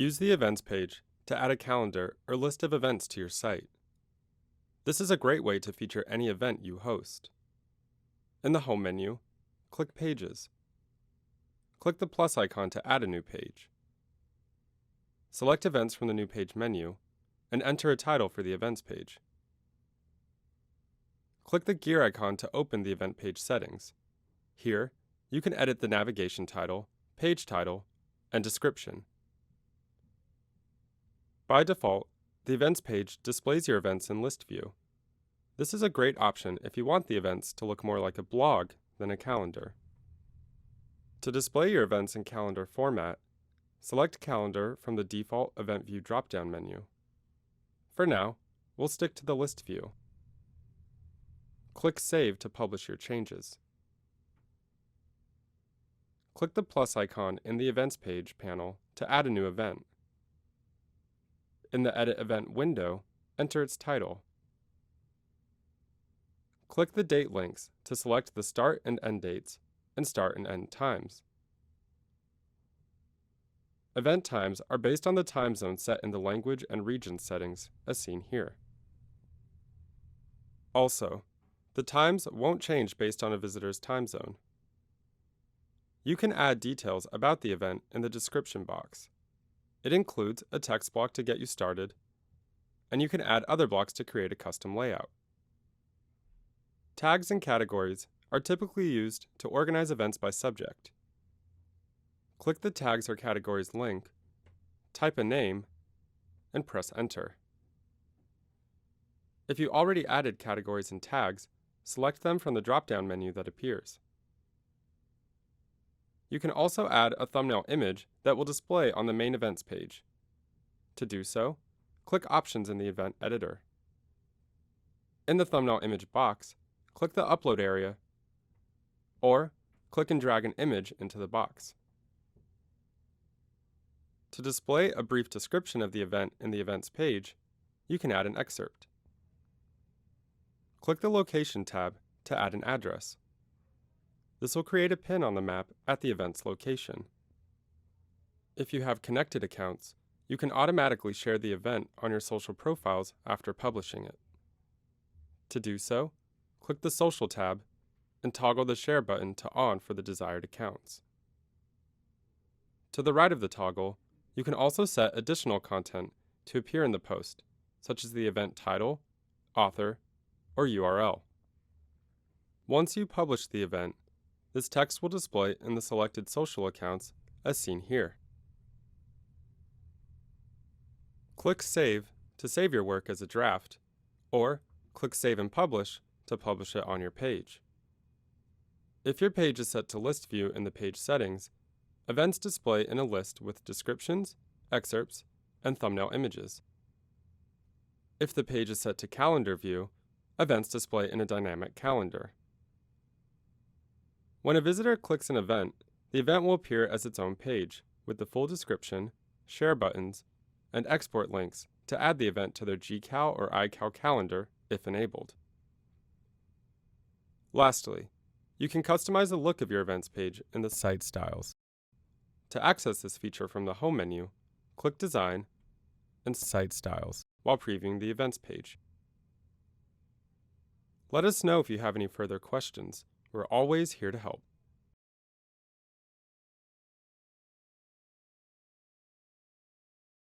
Use the Events page to add a calendar or list of events to your site. This is a great way to feature any event you host. In the Home menu, click Pages. Click the plus icon to add a new page. Select Events from the New Page menu and enter a title for the Events page. Click the gear icon to open the event page settings. Here, you can edit the navigation title, page title, and description. By default, the Events page displays your events in list view. This is a great option if you want the events to look more like a blog than a calendar. To display your events in calendar format, select Calendar from the default Event View drop-down menu. For now, we'll stick to the list view. Click Save to publish your changes. Click the plus icon in the Events page panel to add a new event. In the Edit Event window, enter its title. Click the date links to select the start and end dates and start and end times. Event times are based on the time zone set in the language and region settings, as seen here. Also, the times won't change based on a visitor's time zone. You can add details about the event in the description box. It includes a text block to get you started, and you can add other blocks to create a custom layout. Tags and categories are typically used to organize events by subject. Click the Tags or Categories link, type a name, and press Enter. If you already added categories and tags, select them from the drop-down menu that appears. You can also add a thumbnail image that will display on the main events page. To do so, click Options in the Event Editor. In the thumbnail image box, click the Upload area, or click and drag an image into the box. To display a brief description of the event in the Events page, you can add an excerpt. Click the Location tab to add an address. This will create a pin on the map at the event's location. If you have connected accounts, you can automatically share the event on your social profiles after publishing it. To do so, click the Social tab and toggle the Share button to On for the desired accounts. To the right of the toggle, you can also set additional content to appear in the post, such as the event title, author, or URL. Once you publish the event, this text will display in the selected social accounts as seen here. Click Save to save your work as a draft, or click Save and Publish to publish it on your page. If your page is set to list view in the page settings, events display in a list with descriptions, excerpts, and thumbnail images. If the page is set to calendar view, events display in a dynamic calendar. When a visitor clicks an event, the event will appear as its own page, with the full description, share buttons, and export links to add the event to their GCal or iCal calendar if enabled. Lastly, you can customize the look of your events page in the Site Styles. To access this feature from the Home menu, click Design and Site Styles while previewing the events page. Let us know if you have any further questions. We're always here to help.